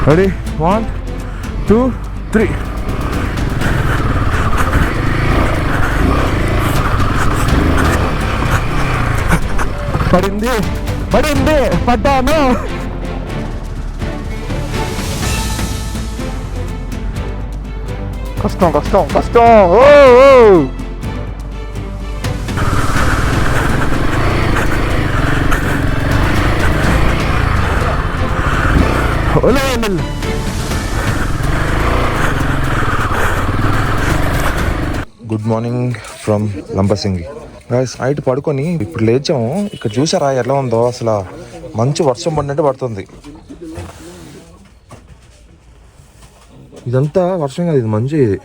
Ready 1 2 3. పడింది పడ్డాను. కష్టం. Oh good morning from Lambasingi. Guys night పడుకొని ఇప్పుడు లేచాము. ఇక్కడ చూసారా ఎలా ఉందో, అసలు మంచి వర్షం పడినట్టు పడుతుంది. ఇదంతా వర్షం కాదు, ఇది మంచి. ఇది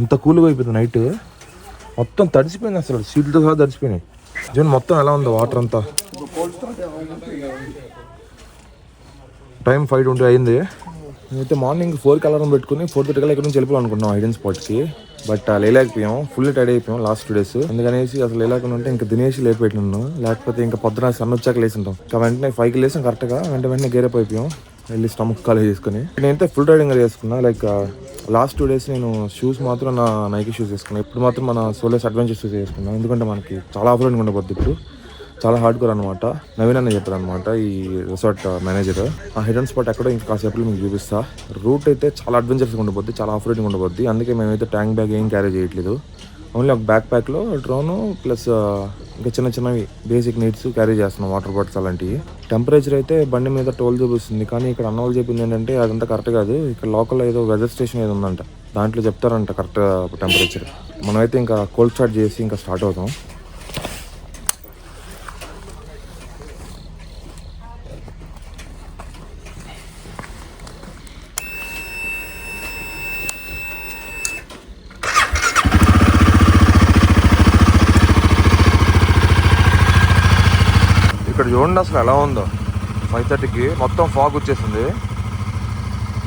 ఇంత కూల్గా అయిపోయింది. నైట్ మొత్తం తడిసిపోయింది, అసలు సీట్లతో సహా తడిసిపోయినాయి. జూన్ మొత్తం ఎలా ఉందో వాటర్ అంతా. టైం 5:20 అయింది. నేనైతే మార్నింగ్ 4కి అలారం పెట్టుకుని 4:30 ఇక్కడ నుంచి వెళ్ళిపోవాలనుకున్నాం హైడెన్ స్పాట్స్కి. బట్ లేలేకపోయాం, ఫుల్ టైడ్ అయిపోయాం లాస్ట్ 2 days. అందుకనేసి అసలు లేకుండా ఉంటే ఇంకా తినేసి లేట్ పెట్టినాను. లేకపోతే ఇంకా పొద్దున సన్ వచ్చాక లేసి ఉంటాం. ఇంకా వెంటనే 5కి లేసాం కరెక్ట్గా. వెంటనే గేరప్ అయిపోయాం, వెళ్ళి స్టమక్ కాలేజ్ చేసుకుని. నేనైతే ఫుల్ రైడింగ్ చేసుకున్నా. లైక్ లాస్ట్ 2 days నేను షూస్ మాత్రం నా నైకీ షూస్ వేసుకున్నాను. ఇప్పుడు మాత్రం మన సోలోస్ అడ్వెంచర్ షూస్ వేసుకున్నాను. ఎందుకంటే మనకి చాలా ఆఫర్గా ఉండబోద్ది. ఇప్పుడు చాలా హార్డ్ కోర్ అనమాట. నవీన్ అన్న చెప్పారు అనమాట, ఈ రిసార్ట్ మేనేజర్. ఆ హిడెన్ స్పాట్ ఎక్కడో ఇంకా కాసేపు మీకు చూపిస్తా. రూట్ అయితే చాలా అడ్వెంచర్స్గా ఉండబోద్ది, చాలా ఆఫ్ రోడింగ్ ఉండబోద్ది. అందుకే మేమైతే ట్యాంక్ బ్యాగ్ ఏం క్యారీ చేయట్లేదు. ఓన్లీ ఒక బ్యాక్ ప్యాక్లో డ్రోను ప్లస్ ఇంకా చిన్నవి బేసిక్ నీడ్స్ క్యారీ చేస్తున్నాం, వాటర్ బాటిల్స్ అలాంటివి. టెంపరేచర్ అయితే బండి మీద 12 చూపిస్తుంది, కానీ ఇక్కడ అన్న వాళ్ళు చెప్పింది ఏంటంటే అదంతా కరెక్ట్ కాదు. ఇక్కడ లోకల్ ఏదో వెదర్ స్టేషన్ ఏదో ఉందంట, దాంట్లో చెప్తారంట కరెక్ట్ టెంపరేచర్. మనమైతే ఇంకా కోల్డ్ స్టార్ట్ చేసి ఇంకా స్టార్ట్ అవుతాం. ఇక్కడ చూడండి అసలు ఎలా ఉందో. 5:30కి మొత్తం ఫాగ్ వచ్చేసింది,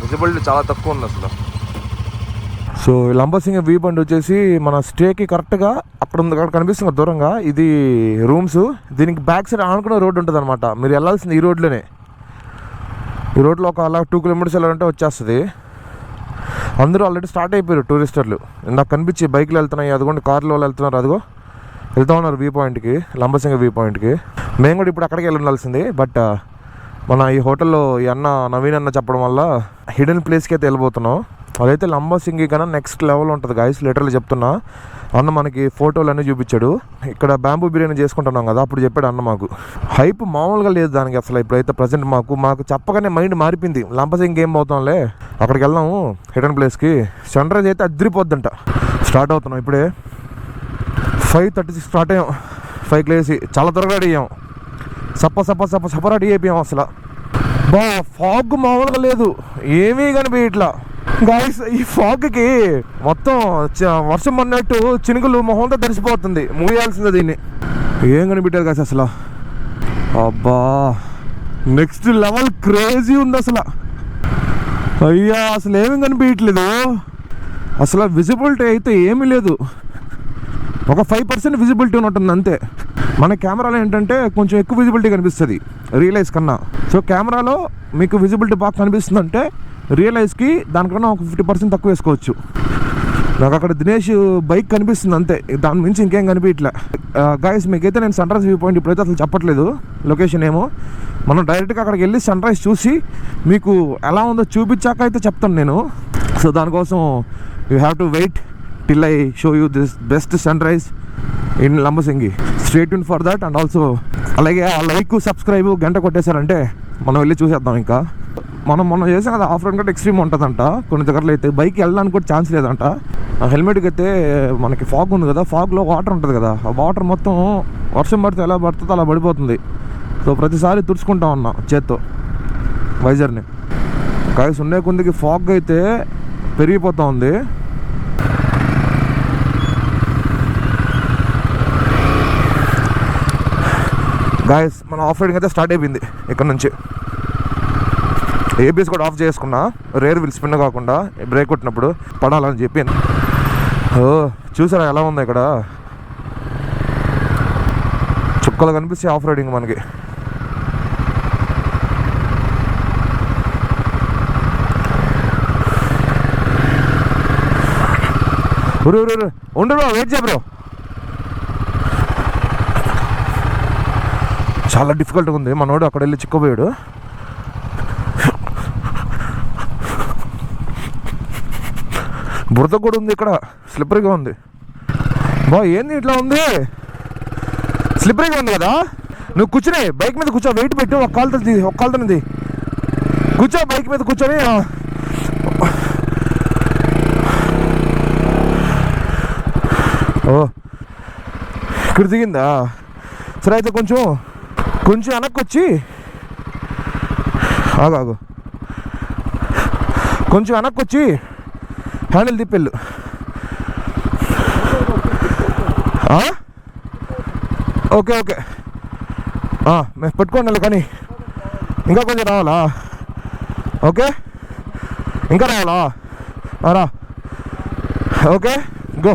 విజిబిలిటీ చాలా తక్కువ ఉంది అసలు. సో లంబసింగి వ్యూ పాయింట్ వచ్చేసి మన స్టేకి కరెక్ట్గా అక్కడ కనిపిస్తుంది దూరంగా. ఇది రూమ్స్. దీనికి బ్యాక్ సైడ్ ఆనుకున్న రోడ్డు ఉంటుంది అనమాట. మీరు వెళ్ళాల్సింది ఈ రోడ్లోనే. ఈ రోడ్లో ఒక అలా 2 kilometers వెళ్ళాలంటే వచ్చేస్తుంది. అందరూ ఆల్రెడీ స్టార్ట్ అయిపోయారు టూరిస్టర్లు. నాకు కనిపించి బైక్లో వెళ్తున్నాయి, అదిగోండి కార్లో వాళ్ళు వెళ్తున్నారు, అదిగో వెళ్తా ఉన్నారు వ్యూ పాయింట్కి, లంబసింగి వ్యూ పాయింట్కి. మేము కూడా ఇప్పుడు అక్కడికి వెళ్ళాల్సింది. బట్ మన ఈ హోటల్లో ఈ అన్న నవీన్ అన్న చెప్పడం వల్ల హిడెన్ ప్లేస్కి అయితే వెళ్ళిపోతున్నాం. అదైతే లంబసింగి కన్నా నెక్స్ట్ లెవెల్ ఉంటుంది గాయస్, లిటరల్లీ చెప్తున్నా. అన్న మనకి ఫోటోలు అన్నీ చూపించాడు. ఇక్కడ బ్యాంబూ బిర్యానీ చేసుకుంటున్నాం కదా, అప్పుడు చెప్పాడు అన్న. మాకు హైప్ మామూలుగా లేదు దానికి అసలు. ఇప్పుడైతే ప్రజెంట్ మాకు చెప్పగానే మైండ్ మారిపోయింది. లంబసింగి ఏం పోతాంలే, అక్కడికి వెళ్దాము హిడెన్ ప్లేస్కి. సన్ రైజ్ అయితే అదిరిపోద్దంట. స్టార్ట్ అవుతున్నాం ఇప్పుడే. 5:36 స్టార్ట్ అయ్యాం. 5కి లేసి చాలా త్వరగా రెడీ అయ్యాం. సప్ప రెడీ అయిపోయాం. అసలు ఫాగ్ మామూలుగా లేదు, ఏమీ కనిపించట్లా గాయస్. ఈ ఫాగ్కి మొత్తం వర్షం పడినట్టు చినుకులు మొహంతో తడిసిపోతుంది. మూయాల్సిందే దీన్ని. ఏం కనిపెట్టారు గాయస్ అసలు. అబ్బా నెక్స్ట్ లెవెల్ క్రేజీ ఉంది అసలు. అయ్యా అసలు ఏమీ కనిపించట్లేదు అసలు. విజిబిలిటీ అయితే ఏమీ లేదు, ఒక 5% విజిబిలిటీ ఉంటుంది అంతే. మన కెమెరాలో ఏంటంటే కొంచెం ఎక్కువ విజిబిలిటీ కనిపిస్తుంది రియలైజ్ కన్నా. సో కెమెరాలో మీకు విజిబిలిటీ బాగా కనిపిస్తుంది అంటే రియలైజ్కి దానికన్నా ఒక 50% తక్కువ వేసుకోవచ్చు. నాకు అక్కడ దినేష్ బైక్ కనిపిస్తుంది అంతే, దాని మించి ఇంకేం కనిపించట్లే గాయస్. మీకైతే నేను సన్ రైజ్ వ్యూ పాయింట్ ఇప్పుడైతే అసలు చెప్పట్లేదు లొకేషన్ ఏమో. మనం డైరెక్ట్గా అక్కడికి వెళ్ళి సన్ రైజ్ చూసి మీకు ఎలా ఉందో చూపించాక అయితే చెప్తాను నేను. సో దానికోసం you have to wait till I show you this best sunrise in Lambasingi. Stay tuned for that. And also అలాగే ఆ లైక్ సబ్స్క్రైబ్ గంట కొట్టేశారంటే మనం వెళ్ళి చూసేద్దాం. ఇంకా మనం చేసాం కదా ఆఫ్ రోడ్ కంటే ఎక్స్ట్రీమ్ ఉంటుందంట కొన్ని దగ్గరలో. అయితే బైక్ వెళ్ళడానికి కూడా ఛాన్స్ లేదంట. హెల్మెట్కి అయితే మనకి ఫాగ్ ఉంది కదా, ఫాగ్లో వాటర్ ఉంటుంది కదా, ఆ వాటర్ మొత్తం వర్షం పడితే ఎలా పడుతుందో అలా పడిపోతుంది. సో ప్రతిసారి తుడుచుకుంటా ఉన్నా చేత్తో వైజర్ని. గాయస్ ఉండే కొందికి ఫాగ్ అయితే పెరిగిపోతూ ఉంది. గాయస్ మన ఆఫ్ రైడింగ్ అయితే స్టార్ట్ అయిపోయింది. ఇక్కడ నుంచి ఏబిఎస్ కూడా ఆఫ్ చేసుకున్నా, రేర్ వీల్ స్పిన్ కాకుండా బ్రేక్ కొట్టినప్పుడు పడాలని చెప్పాను. చూసారా ఎలా ఉంది ఇక్కడ, చుక్కలు కనిపిస్తే ఆఫ్ రైడింగ్ మనకి. ఉండు బ్రో, వెయిట్ చేయ బ్రో. చాలా డిఫికల్ట్గా ఉంది. మనోడు అక్కడ వెళ్ళి చిక్కుపోయాడు. బురద కూడా ఉంది ఇక్కడ, స్లిప్పరీగా ఉంది. ఏంది ఇట్లా ఉంది, స్లిప్పరీగా ఉంది కదా. నువ్వు కూర్చుని బైక్ మీద కూర్చో, వెయిట్ పెట్టు, ఒక కాలుతుంది కూర్చో, బైక్ మీద కూర్చొని. ఓ ఇక్కడ దిగిందా? సరే అయితే కొంచెం వెనక్కి వచ్చి ఆగు, కొంచెం వెనక్కి వచ్చి హ్యాండిల్ తిప్పెళ్ళు. ఓకే మేము పెట్టుకోండి, కానీ ఇంకా కొంచెం రావాలా? ఓకే, ఇంకా రావాలా? రా. Okay, go.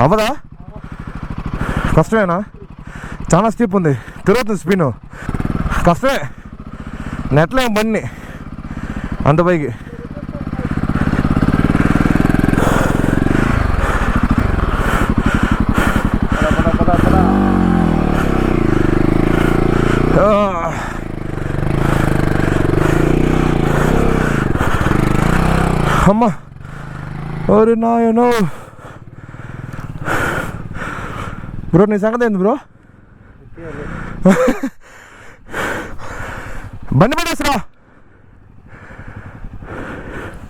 అవ్వదా? కష్టమేనా? చాలా స్టీప్ ఉంది, తిరుగుతుంది స్పిన్, కష్టమే. నెట్లో ఏం బండి అంత పైకి. అమ్మా, ఓరి నాయనో. బ్రో నీ సంగతి ఏంది బ్రో? బండి పడేసరా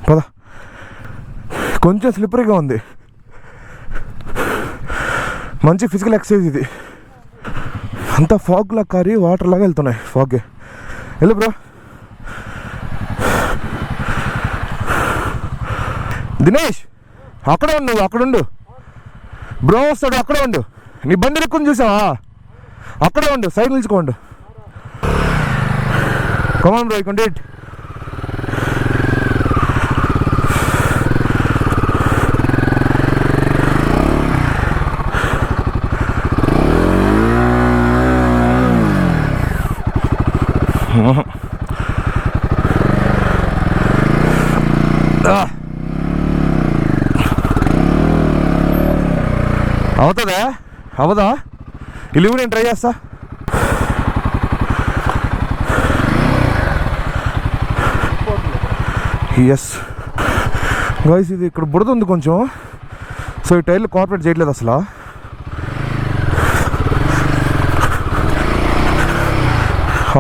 పద. కొంచెం స్లిప్పరీగా ఉంది, మంచి ఫిజికల్ ఎక్సర్సైజ్ ఇది. అంతా ఫాగ్ లా కారి వాటర్ లాగా వెళ్తున్నాయి. ఫాగ్ వెళ్ళు బ్రో. దినేష్ అక్కడే ఉండు, అక్కడుండు బ్రో, వస్తాడు. అక్కడే ఉండు, నీ బండి ఎక్కువ చూసావా? అక్కడే ఉండు, సైడ్ నిల్చుకోండు. Come on bro, you can do it. అవుతుందా? అవదా? ఇల్లు నేను ట్రై చేస్తా. ఎస్ గైస్, ఇది ఇక్కడ బురద ఉంది కొంచెం, సో ఈ టైర్లు కోఆపరేట్ చేయట్లేదు అసలు.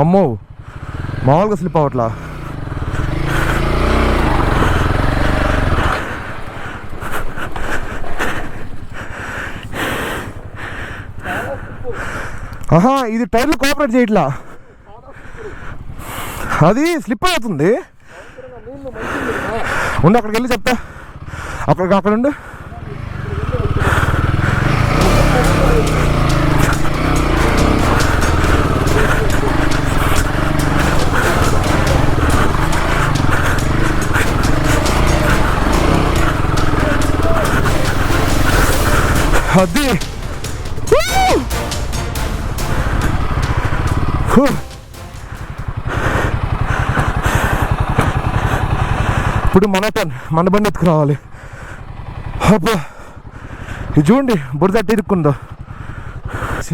అమ్మో, మామూలుగా స్లిప్ అవ్వట్లా. ఇది టైర్లు కోఆపరేట్ చేయట్లా, అది స్లిప్ అవుతుంది. ఉండు, అక్కడికి వెళ్ళి చెప్తా. అక్కడ ఉండు. అది ఇప్పుడు మన బండి ఎత్తుకురావాలి. అబ్బా, ఇది చూడండి బురద ఇరుక్కుందో.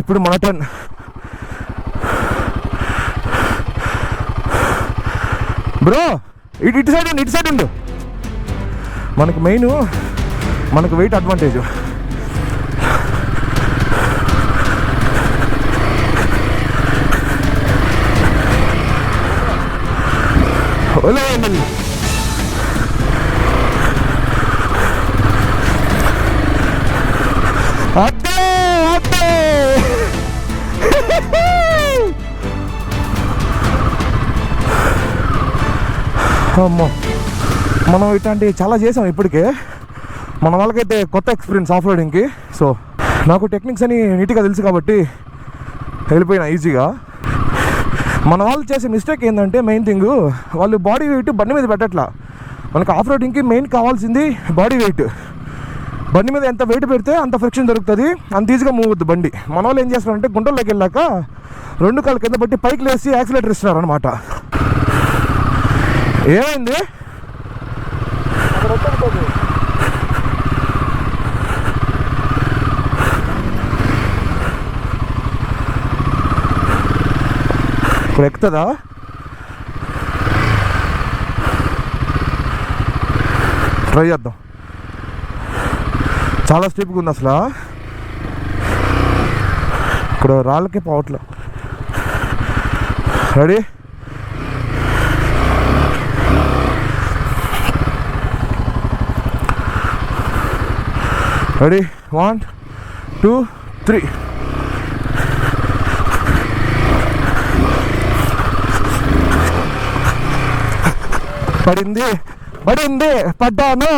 ఇప్పుడు మన టర్న్. బ్రో ఇటు సైడ్ ఉండు. మనకు మెయిన్ మనకు వెయిట్ అడ్వాంటేజ్. అమ్మో, మనం ఇట్లాంటివి చాలా చేసాం ఇప్పటికే. మన వాళ్ళకైతే కొత్త ఎక్స్పీరియన్స్ ఆఫ్ రోడింగ్కి. సో నాకు టెక్నిక్స్ అని నీట్గా తెలుసు కాబట్టి వెళ్ళిపోయినా ఈజీగా. మన వాళ్ళు చేసే మిస్టేక్ ఏంటంటే, మెయిన్ థింగ్, వాళ్ళు బాడీ వెయిట్ బండి మీద పెట్టట్లా. మనకు ఆఫ్ రోడింగ్కి మెయిన్ కావాల్సింది బాడీ వెయిట్. బండి మీద ఎంత వెయిట్ పెడితే అంత ఫ్రిక్షన్ దొరుకుతుంది, అంత ఈజీగా మూవ్ అవుద్ది బండి. మన వాళ్ళు ఏం చేస్తారంటే గుంటల్లోకి వెళ్ళాక 2 కాళ్ళు కింద బట్టి పైకి లేసి యాక్సిలేటర్ ఇస్తున్నారు అనమాట. ఏమైంది? ఇప్పుడు ఎక్కుతుందా? ట్రై చేద్దాం. చాలా స్టీప్గా ఉంది అసలు. ఇక్కడ రాళ్ళకి పోవట్లే. రెడీ? రెడీ? 1 2 3. పడింది పడ్డాను.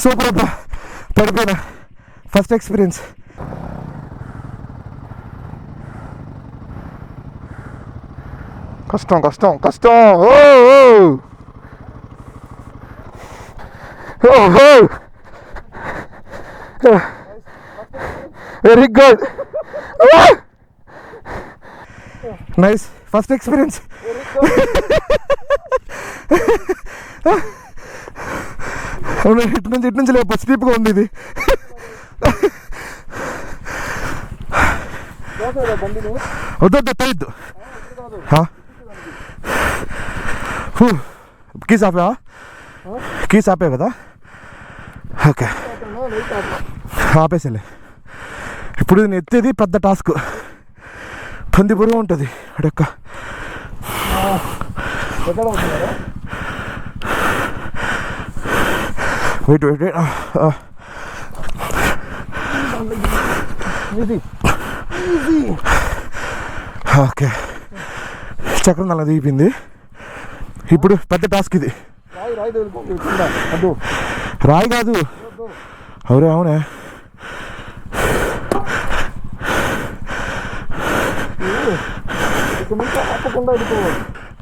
సూపర్ అబ్బా, పడిపోయినా. First experience. కష్టం. Very good, nice first experience. ఇటు నుంచి లేపు స్లీప్గా ఉంది ఇది. వద్దు తెలియద్దు. కీస్ ఆపే కదా? ఓకే, ఆపేసేలే. ఇప్పుడు నేను ఎత్తేది పెద్ద టాస్క్, పంది బరువు ఉంటుంది అడక్క. వెయిట్ ఓకే, చక్రం అలా దిగిపోయింది. ఇప్పుడు పెద్ద టాస్క్ ఇది. రాయి కాదు, అవునే.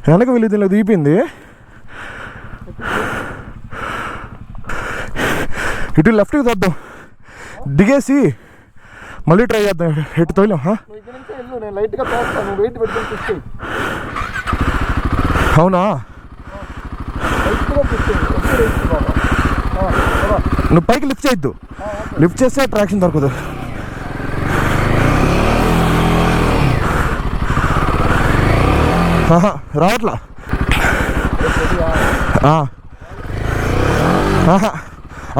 వెనక వెళ్ళి దీనిలో దిగిపోయింది. ఇటు లెఫ్ట్కి తద్దాం, దిగేసి మళ్ళీ ట్రై చేద్దాం. ఎటు తోలేం? అవునా? నువ్వు పైకి లిఫ్ట్ చేయొద్దు, లిఫ్ట్ చేస్తే ట్రాక్షన్ దొరకదు. రావట్లా.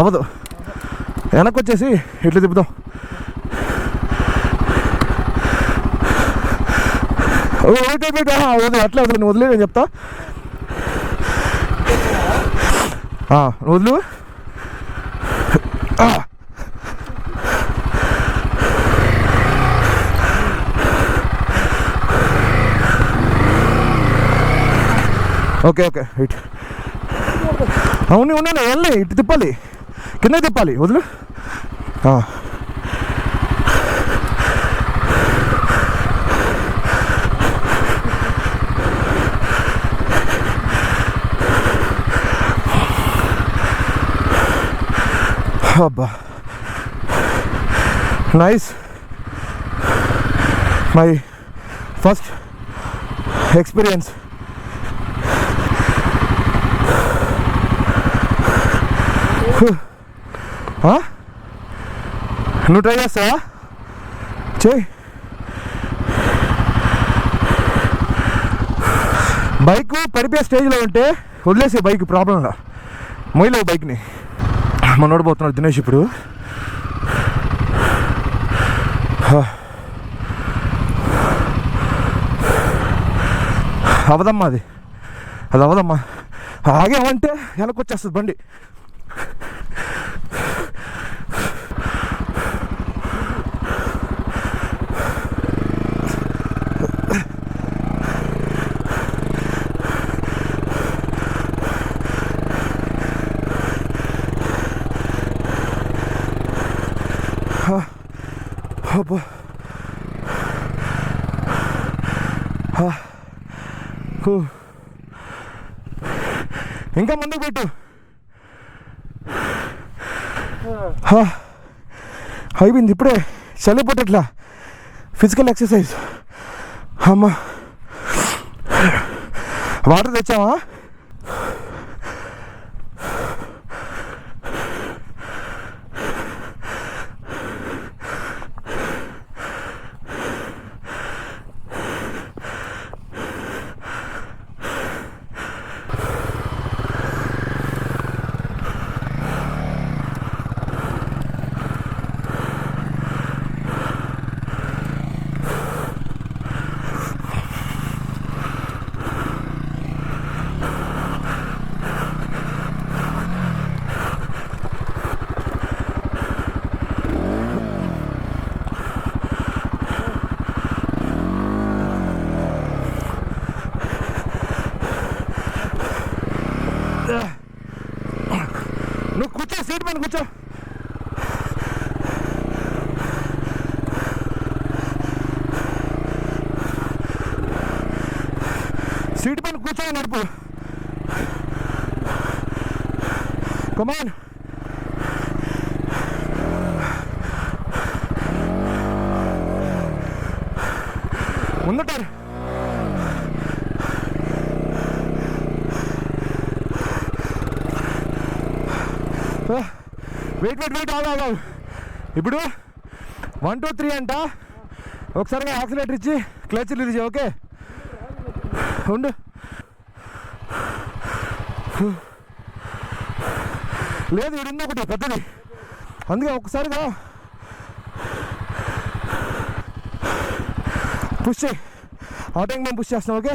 అవ్వదు. వెనక్కి వచ్చేసి ఇట్లా తిప్పుదాం. అట్లా వదిలే, నువ్వు వదిలే, నేను చెప్తా. వదులు. Okay right. అవును వెళ్ళి ఇటు తిప్పాలి, కింద తిప్పాలి. వదులు. అబ్బా, నైస్. My first experience. నువ్వు ట్రై చేస్తావా? చెయ్యి. బైక్ పడిపోయే స్టేజ్లో ఉంటే వదిలేసే, బైక్ ప్రాబ్లంగా మొయ్యలేవు బైక్ని. మనోడు పోతున్నాడు దినేష్ ఇప్పుడు. అవదమ్మా, అది అవదమ్మా. ఆగేమంటే వెనక్కి వచ్చేస్తుంది బండి. ఇంకా ముందుకు పెట్టు. అయిపోయింది ఇప్పుడే, చలి పుట్టట్లా. Physical exercise. అమ్మా, వాటర్ తెచ్చావా? నువ్వు కూర్చో, సీట్ పైన కూర్చో. సీట్ పైన కూర్చో, నడుపు. కమాన్. ముందటారు. వెయిట్ వెయిట్ వెయిట్, ఆగు. ఇప్పుడు 1 2 3 అంట. ఒకసారి యాక్సిలేటర్ ఇచ్చి క్లచ్ రిలీజ్. ఓకే, ఉండు. లేదు, ఇది ఉంది ఒకటి పెద్దది, అందుకే ఒకసారిగా పుష్ చేయి. ఆ టైం మేము పుష్ చేస్తాం. Okay,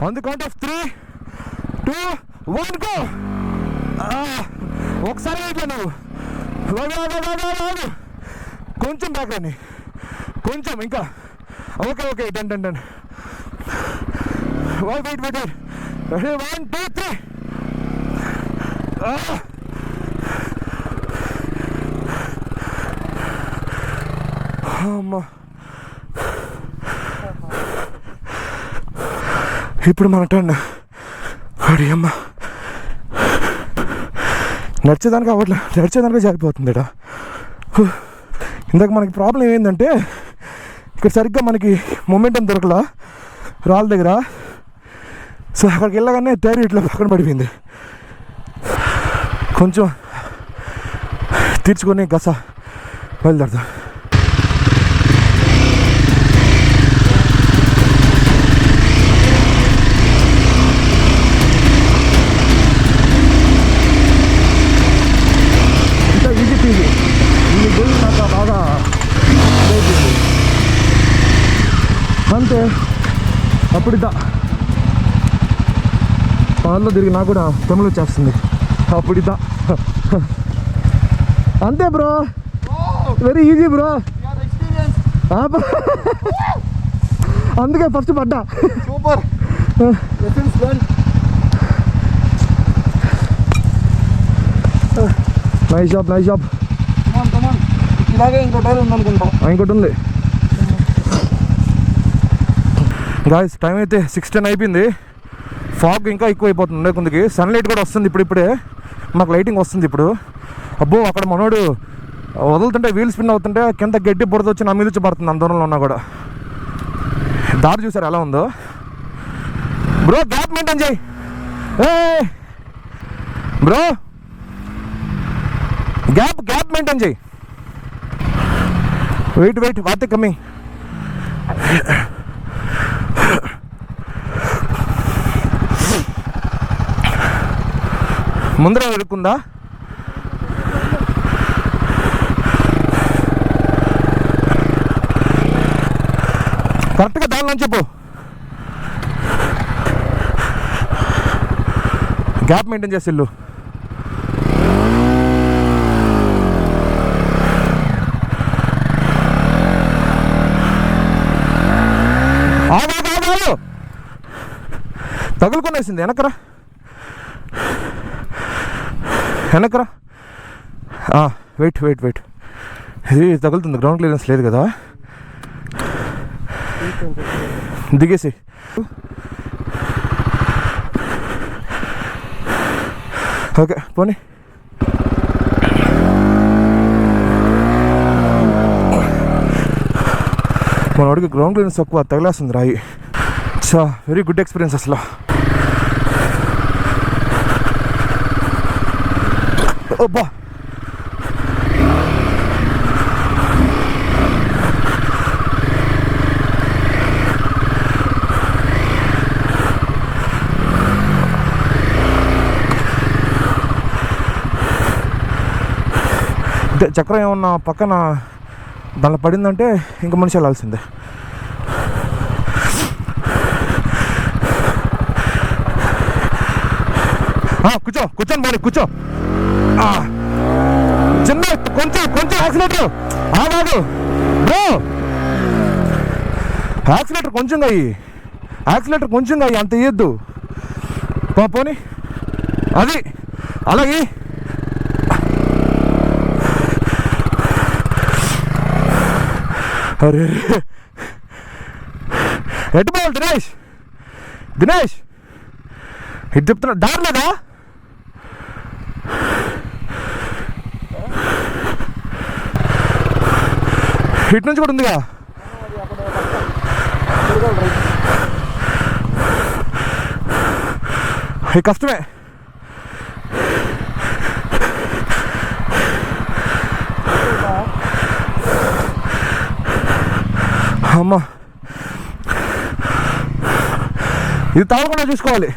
on the count of 3 2 1 go. ఒకసారి ఇట్లా నువ్వు కొంచెం బ్యాక్ రండి, కొంచెం ఇంకా. Okay okay, done done done. Wait wait wait. 1 2 3. అమ్మా, ఇప్పుడు మన టర్న్. అడి అమ్మ, నడిచేదానికి అవ్వట్లే, నడిచేదానికే జారిపోతుంది ఇక్కడ. ఇందాక మనకి ప్రాబ్లం ఏంటంటే ఇక్కడ సరిగ్గా మనకి మొమెంటం దొరకలా రాళ్ళ దగ్గర. సో అక్కడికి వెళ్ళగానే టైర్ ఇట్లా పక్కన పడిపోయింది. కొంచెం తీర్చుకొని గస బయలుదేరదాం. Easy PG. ఇది గోల్ నాకు బాగా అంతే. అప్పుడిద్దా పాల్లో తిరిగి నాకు కూడా తమిళ వచ్చేస్తుంది. అప్పుడిద్దా అంతే బ్రో, వెరీ ఈజీ బ్రో. అందుకే ఫస్ట్ పడ్డా. Super. Nice job, nice job. ఇలాగే ఇంకోటి ఉందనుకుంటా. ఇంకోటి ఉంది గాయస్. టైం అయితే 6:10 అయిపోయింది. ఫాగ్ ఇంకా ఎక్కువ అయిపోతుంది కొందికి. సన్లైట్ కూడా వస్తుంది ఇప్పుడిప్పుడే, మాకు లైటింగ్ వస్తుంది ఇప్పుడు. అబ్బో, అక్కడ మనోడు వదులుతుంటే వీల్ స్పిన్ అవుతుంటే కింద గడ్డి బురద వచ్చి నా మీద వచ్చి పడుతుంది అంత దూరంలో ఉన్నా కూడా. దారి చూసారు ఎలా ఉందో బ్రో. గ్యాప్ మెయింటైన్ చేయి బ్రో, గ్యాప్ మెయింటైన్ చేయి. వెయిట్ వెయిట్, వాతే కమింగ్. ముందర ఇరుక్కుందా? కరెక్ట్గా దానిలో చెప్పు. గ్యాప్ మెయింటైన్ చేసి వెళ్ళు. తగులుకొనేసింది. వెనకరా వెనకరా. వెయిట్ వెయిట్ వెయిట్, ఇది తగులుతుంది. గ్రౌండ్ క్లియరెన్స్ లేదు కదా, దిగేసి. ఓకే పోనీ. మన వాడికి గ్రౌండ్ క్లియరెన్స్ తక్కువ, తగిలేస్తుంది రాయి. వెరీ గుడ్ ఎక్స్పీరియన్స్ అసలు. అబ్బా చక్రం ఏమన్నా పక్కన దానిలో పడిందంటే ఇంకా మనిషి వెళ్ళాల్సిందే. కూర్చోని బాడీ కూర్చో. చిన్న కొంచెం యాక్సిలేటర్ ఆగాడు బ్రో. యాక్సిలేటర్ కొంచెంగా అయ్యి అంత ఇయ్యద్దు. పోనీ అది అలాగే. అరే ఎటు పోవాలి దినేష్ ఇటు చెప్తున్నా దారిలేదా? ఇటు నుంచి కూడా ఉందిగా. కష్టమే. అమ్మా ఇది తాగకుండా చూసుకోవాలి.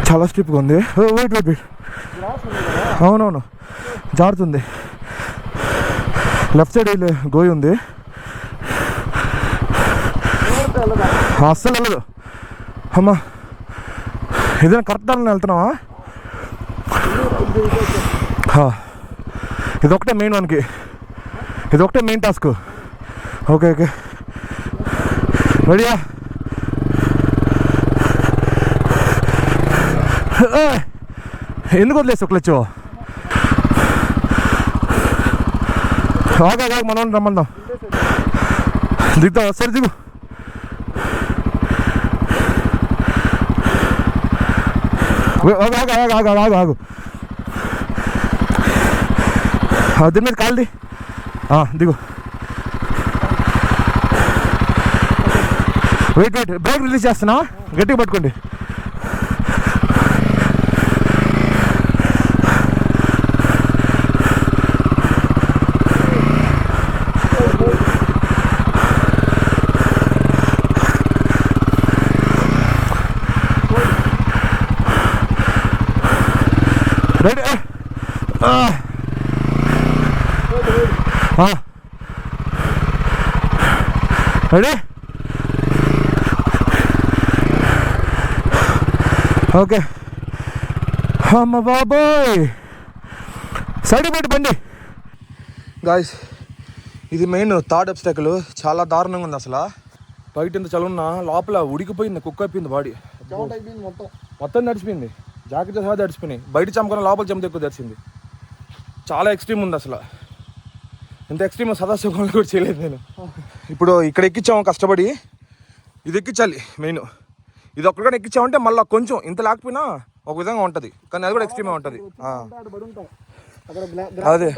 చాలా స్టిప్గా ఉంది. వెయిట్ అవునవును జారుతుంది. లెఫ్ట్ సైడ్ గోయి ఉంది, అస్సలు వెళ్ళదు. అమ్మా ఏదైనా కరెక్ట్ దానిలో వెళ్తున్నావా? ఇదొకటే మెయిన్ మనకి, ఇదొకటే మెయిన్ టాస్క్. ఓకే రెడీయా? ఎందుకు వదిలేసి ఒకళ్ళు ఆగా మనం రమ్మందాం. దిగుతా సరే దిగు. ఆగు దీని మీద కాల్ది. దిగు. వెయిట్ బ్రేక్ రిలీజ్ చేస్తున్నా, గట్టిగా పట్టుకోండి. Ready ready okay. అమ్మ బాబోయ్ సైడ్ పెట్టి బండి. గాయస్ ఇది మెయిన్ థర్డ్ అబ్స్టాకిల్. చాలా దారుణంగా ఉంది అసలు. బయట ఇంత చలున్న లోపల ఉడికిపోయింది, కుక్ అయిపోయింది బాడీ. మొత్తం తడిచిపోయింది, జాకెట్ సహా తడిచిపోయినాయి. బయట చమకన లోపల చెమట ఎక్కువ తడిచింది. చాలా ఎక్స్ట్రీమ్ ఉంది అసలు. ఇంత ఎక్స్ట్రీమ్ సదాశివంలో కూడా చేయలేదు నేను. ఇప్పుడు ఇక్కడ ఎక్కించాము కష్టపడి, ఇది ఎక్కించాలి మెయిన్. ఇది ఒక్కడిగా ఎక్కించామంటే మళ్ళీ కొంచెం ఇంత లేకపోయినా ఒక విధంగా ఉంటుంది, కానీ అది కూడా ఎక్స్ట్రీమే ఉంటుంది. అదే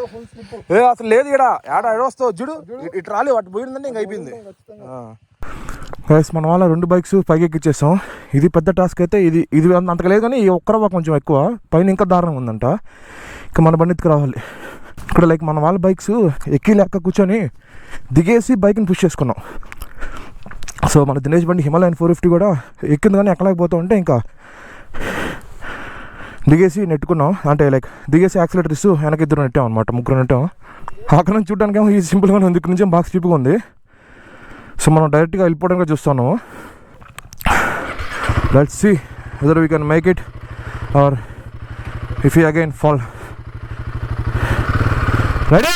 అసలు లేదు ఇక్కడ ఏడ వస్తావు చూడు, ఇటు రాలి అటు పోయిందంటే ఇంక అయిపోయింది. మన వాళ్ళ 2 బైక్స్ పైకి ఎక్కిచ్చేసాం. ఇది పెద్ద టాస్క్ అయితే. ఇది అంతగా లేదు, కానీ ఈ ఒక్కరవ కొంచెం ఎక్కువ, పైన ఇంకా దారుణంగా ఉందంట. ఇంకా మన బండి ఎత్తుకు రావాలి. ఇక్కడ లైక్ మన వాళ్ళ బైక్స్ ఎక్కి లెక్క కూర్చొని దిగేసి బైక్ని పుష్ చేసుకున్నాం. సో మన దినేష్ బండి హిమాలయన్ 450 కూడా ఎక్కింది, కానీ ఎక్కలేకపోతూ ఉంటే ఇంకా దిగేసి నెట్టుకున్నాం. అంటే లైక్ దిగేసి యాక్సిలేటర్ ఇస్తూ వెనక ఇద్దరు నెట్టాం అనమాట, ముగ్గురు నెట్టాం. అక్కడ నుంచి చూడడానికి ఏమో ఈ సింపుల్గానే ఉంది, ఇక్కడ నుంచి బాగా స్టీప్గా ఉంది. సో మనం డైరెక్ట్గా వెళ్ళిపోవడానికి చూస్తాను. Let's see whether we can make it or if you again fall. Ready?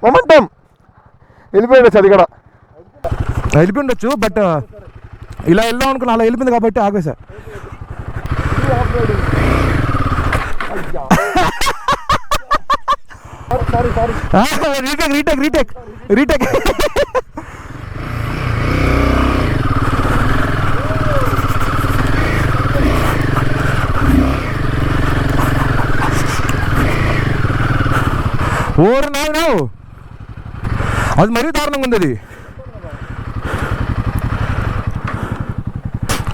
Momentum వెళ్ళిపోయిండొచ్చు, అది కూడా వెళ్ళిపోయిండొచ్చు. బట్ ఇలా వెళ్దాం అనుకున్నా, అలా వెళ్ళిపోయింది కాబట్టి ఆగేసా. Retake retake. ఓరు నాయనా, అది మరీ దారుణంగా ఉంది అది.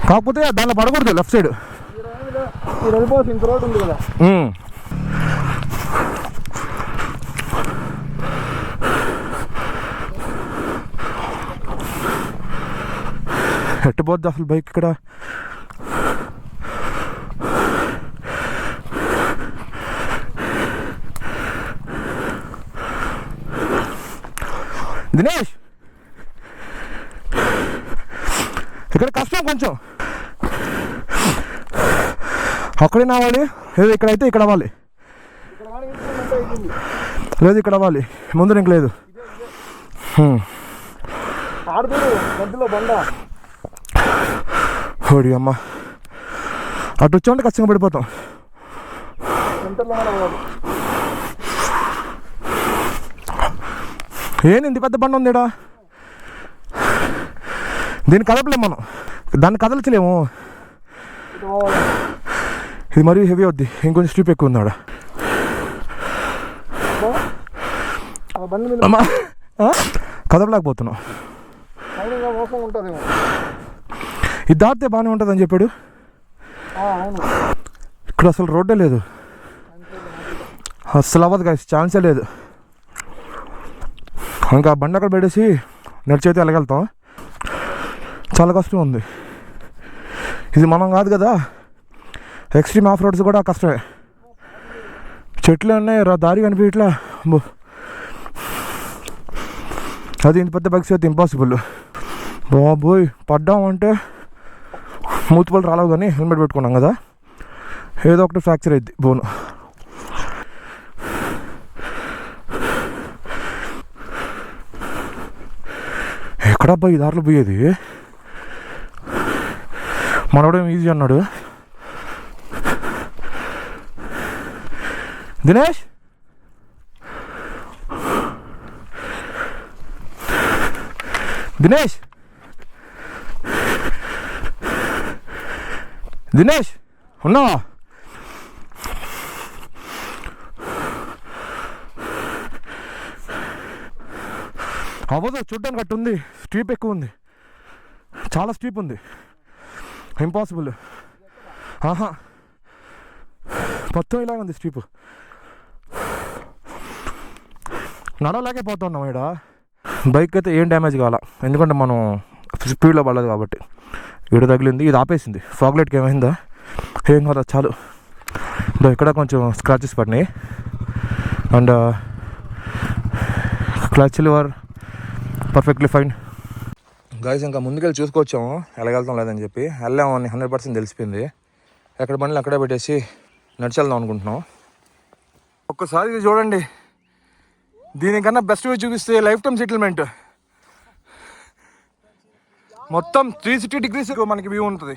కాకపోతే దానిలో పడకూడదు లెఫ్ట్ సైడ్. వెళ్ళిపోవచ్చు, ఇంక రోడ్ ఉంది కదా. ఎట్టుపోద్ది అసలు బైక్ ఇక్కడ. దినేష్, ఇక్కడ కష్టం కొంచెం. అక్కడే నావాలి, లేదు ఇక్కడైతే ఇక్కడ అవ్వాలి, లేదు ఇక్కడ అవ్వాలి, ముందు ఇంక లేదు. మధ్యలో బండ. ఓడి అమ్మ, అటు వచ్చామంటే ఖచ్చితంగా పడిపోతాం. ఏంది ఇంత పెద్ద బండ ఉంది ఈడ? దీన్ని కదపలేము మనం, దాన్ని కదలచలేము. ఇది మరీ హెవీ అవుద్ది, ఇంకొంచెం స్ట్రిప్ ఎక్కువ ఉంది ఆడ. అమ్మా కదపలేకపోతున్నాం. ఇది దాటితే బాగానే ఉంటుంది అని చెప్పాడు. ఇక్కడ అసలు రోడ్డే లేదు, అసలు అవ్వదు గాయస్, ఛాన్సే లేదు. ఇంకా బండి అక్కడ పెట్టేసి నడిచైతే వెళ్ళగలుగుతాం. చాలా కష్టం ఉంది. ఇది మనం కాదు కదా, ఎక్స్ట్రీమ్ ఆఫ్ రోడ్స్ కూడా కష్టమే. చెట్లు ఉన్నాయి, దారి కనిపించట్లా. అది ఇంత పెద్ద బైక్స్ అయితే ఇంపాసిబుల్. బాబోయ్, పడ్డామంటే మూతిపళ్ళు రాలేవు, కానీ హెల్మెట్ పెట్టుకున్నాం కదా, ఏదో ఒకటి ఫ్రాక్చర్ అయింది బోను. ఎక్కడబ్బా ఈ దారిలో పోయేది? మనోడేం ఈజీ అన్నాడు. దినేష్, దినేష్, దినేష్ ఉన్నావా? అవ్వదు, చూడ్డానికి అట్టు ఉంది, స్టీప్ ఎక్కువ ఉంది, చాలా స్టీప్ ఉంది, ఇంపాసిబుల్. ఆహా, మొత్తం ఇలా ఉంది స్టీప్, నడవలేకపోతున్నాం ఇక్కడ. బైక్ అయితే ఏం డ్యామేజ్ కావాల, ఎందుకంటే మనం స్పీడ్లో పడలేదు కాబట్టి. ఈడ తగిలింది, ఇది ఆపేసింది. ఫాగ్ లైట్కి ఏమైందా? ఏం కాదు, చాలు. ఇక్కడ కొంచెం స్క్రాచెస్ పడినాయి. And clutch liver perfectly fine. Guys, ఇంకా ముందుకెళ్ళి చూసుకొచ్చాము వెళ్ళగలుగుతాం లేదని చెప్పి. వెళ్ళాము అని 100% తెలిసిపోయింది. ఎక్కడ బండ్లు అక్కడే పెట్టేసి నడిచి వెళ్దాం అనుకుంటున్నాం. ఒక్కసారి ఇది చూడండి, దీనికన్నా బెస్ట్ వ్యూ చూపిస్తే లైఫ్ టైం సెటిల్మెంట్. మొత్తం 360 degrees మనకి వ్యూ ఉంటుంది.